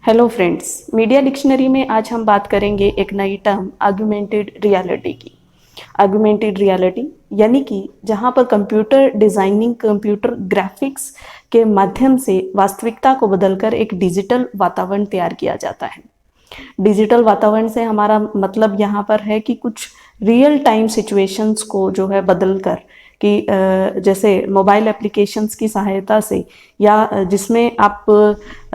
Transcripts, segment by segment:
Hello friends, media dictionary में आज हम बात करेंगे एक नई टर्म ऑगमेंटेड रियलिटी की। ऑगमेंटेड रियलिटी यानी कि जहां पर कंप्यूटर डिजाइनिंग, कंप्यूटर ग्राफिक्स के माध्यम से वास्तविकता को बदलकर एक डिजिटल वातावरण तैयार किया जाता है। डिजिटल वातावरण से हमारा मतलब यहाँ पर है कि कुछ रियल टाइम सिचुएशंस को जो है बदलकर कि जैसे मोबाइल एप्लीकेशंस की सहायता से या जिसमें आप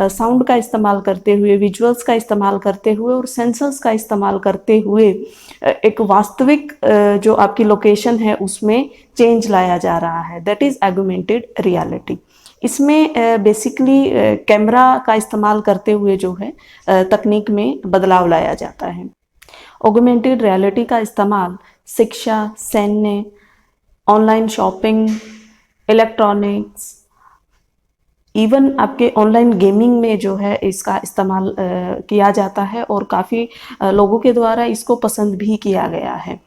साउंड का इस्तेमाल करते हुए, विजुअल्स का इस्तेमाल करते हुए और सेंसर्स का इस्तेमाल करते हुए एक वास्तविक जो आपकी लोकेशन है उसमें चेंज लाया जा रहा है। That is augmented reality. इसमें बेसिकली कैमरा का इस्तेमाल करते हुए जो है तकनीक में बदलाव लाया जाता है। ऑगमेंटेड रियलिटी का इस्तेमाल शिक्षा, सैन्य, ऑनलाइन शॉपिंग, इलेक्ट्रॉनिक्स, इवन आपके ऑनलाइन गेमिंग में जो है इसका इस्तेमाल किया जाता है और काफ़ी लोगों के द्वारा इसको पसंद भी किया गया है।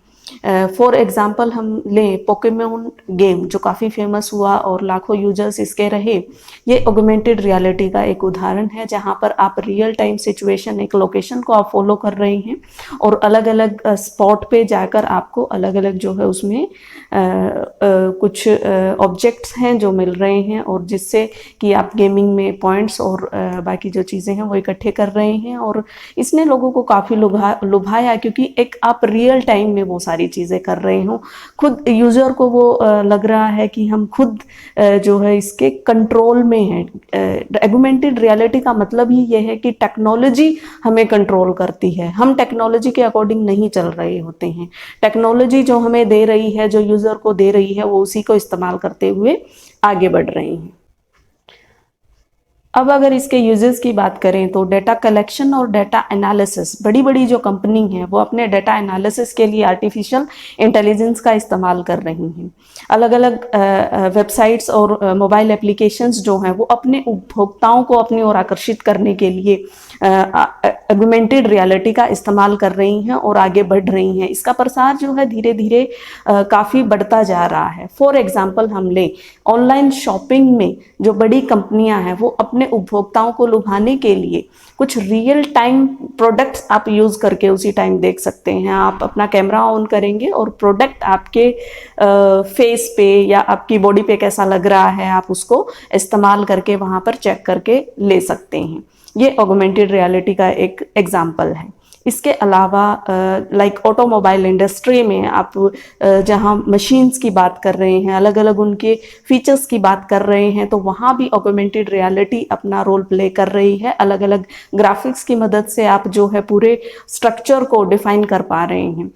फॉर एग्ज़ाम्पल हम लें पोकेमॉन गेम, जो काफ़ी फेमस हुआ और लाखों यूजर्स इसके रहे। ये ऑगमेंटेड रियलिटी का एक उदाहरण है जहाँ पर आप रियल टाइम सिचुएशन, एक लोकेशन को आप फॉलो कर रहे हैं और अलग अलग स्पॉट पे जाकर आपको अलग अलग जो है उसमें कुछ ऑब्जेक्ट्स हैं जो मिल रहे हैं और जिससे कि आप गेमिंग में पॉइंट्स और बाकी जो चीज़ें हैं वो इकट्ठे कर रहे हैं। और इसने लोगों को काफ़ी लुभाया क्योंकि एक आप रियल टाइम में वो सारी चीज़ें कर रहे हो। खुद यूज़र को वो लग रहा है कि हम खुद जो है इसके कंट्रोल में हैं। ऑगमेंटेड रियलिटी का मतलब ही ये है कि टेक्नोलॉजी हमें कंट्रोल करती है, हम टेक्नोलॉजी के अकॉर्डिंग नहीं चल रहे होते हैं। टेक्नोलॉजी जो हमें दे रही है, जो यूज़र को दे रही है, वो उसी को इस्तेमाल करते हुए आगे बढ़ रहे हैं। अब अगर इसके यूजेस की बात करें तो डेटा कलेक्शन और डेटा एनालिसिस, बड़ी बड़ी जो कंपनी हैं वो अपने डेटा एनालिसिस के लिए आर्टिफिशियल इंटेलिजेंस का इस्तेमाल कर रही हैं। अलग अलग वेबसाइट्स और मोबाइल एप्लीकेशंस जो हैं वो अपने उपभोक्ताओं को अपनी ओर आकर्षित करने के लिए ऑगमेंटेड रियलिटी का इस्तेमाल कर रही हैं और आगे बढ़ रही हैं। इसका प्रसार जो है धीरे धीरे काफ़ी बढ़ता जा रहा है। फॉर एग्जांपल हम लें ऑनलाइन शॉपिंग में जो बड़ी कंपनियां हैं वो अपने उपभोक्ताओं को लुभाने के लिए कुछ रियल टाइम प्रोडक्ट्स आप यूज़ करके उसी टाइम देख सकते हैं। आप अपना कैमरा ऑन करेंगे और प्रोडक्ट आपके फेस पे या आपकी बॉडी पे कैसा लग रहा है आप उसको इस्तेमाल करके वहाँ पर चेक करके ले सकते हैं। ये ऑगमेंटेड रियलिटी का एक एग्जाम्पल है। इसके अलावा लाइक ऑटोमोबाइल इंडस्ट्री में आप जहां मशीन्स की बात कर रहे हैं, अलग अलग उनके फीचर्स की बात कर रहे हैं, तो वहां भी ऑगमेंटेड रियलिटी अपना रोल प्ले कर रही है। अलग अलग ग्राफिक्स की मदद से आप जो है पूरे स्ट्रक्चर को डिफाइन कर पा रहे हैं।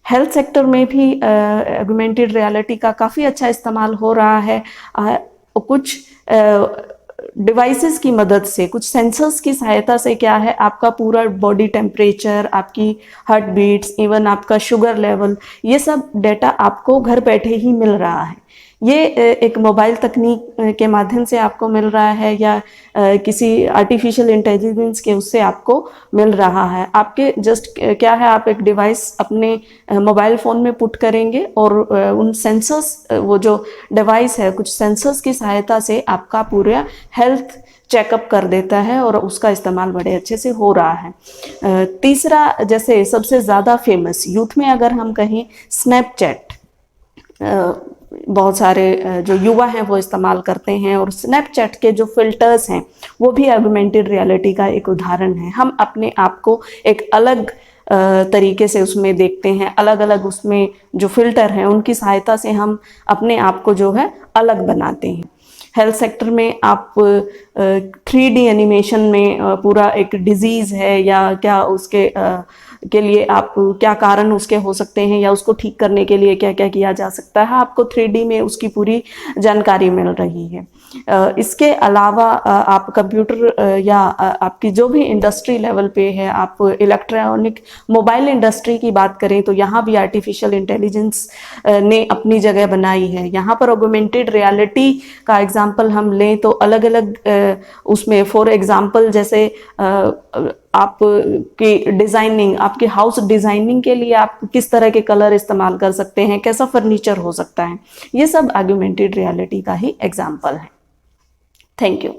हेल्थ सेक्टर में भी ऑगमेंटेड रियलिटी का काफ़ी अच्छा इस्तेमाल हो रहा है। कुछ डिवाइसेस की मदद से, कुछ सेंसर्स की सहायता से क्या है आपका पूरा बॉडी टेम्परेचर, आपकी हार्ट बीट्स, इवन आपका शुगर लेवल, ये सब डेटा आपको घर बैठे ही मिल रहा है। ये एक मोबाइल तकनीक के माध्यम से आपको मिल रहा है या किसी आर्टिफिशियल इंटेलिजेंस के उससे आपको मिल रहा है। आपके जस्ट क्या है, आप एक डिवाइस अपने मोबाइल फ़ोन में पुट करेंगे और उन सेंसर्स, वो जो डिवाइस है कुछ सेंसर्स की सहायता से आपका पूरा हेल्थ चेकअप कर देता है और उसका इस्तेमाल बड़े अच्छे से हो रहा है। तीसरा, जैसे सबसे ज़्यादा फेमस यूथ में अगर हम कहें, स्नैपचैट, बहुत सारे जो युवा हैं वो इस्तेमाल करते हैं और स्नैपचैट के जो फिल्टर्स हैं वो भी ऑगमेंटेड रियलिटी का एक उदाहरण है। हम अपने आप को एक अलग तरीके से उसमें देखते हैं, अलग अलग उसमें जो फिल्टर हैं उनकी सहायता से हम अपने आप को जो है अलग बनाते हैं। हेल्थ सेक्टर में आप 3D एनिमेशन में पूरा एक डिजीज़ है या क्या उसके के लिए आप क्या कारण उसके हो सकते हैं या उसको ठीक करने के लिए क्या क्या किया जा सकता है, आपको 3D में उसकी पूरी जानकारी मिल रही है। इसके अलावा आप कंप्यूटर या आपकी जो भी इंडस्ट्री लेवल पे है, आप इलेक्ट्रॉनिक मोबाइल इंडस्ट्री की बात करें तो यहाँ भी आर्टिफिशियल इंटेलिजेंस ने अपनी जगह बनाई है। यहाँ पर ऑगमेंटेड रियलिटी का एग्जांपल हम लें तो अलग अलग उसमें फॉर एग्जांपल जैसे आप की डिज़ाइनिंग, आपके हाउस डिज़ाइनिंग के लिए आप किस तरह के कलर इस्तेमाल कर सकते हैं, कैसा फर्नीचर हो सकता है, ये सब ऑगमेंटेड रियलिटी का ही एग्जांपल है। Thank you.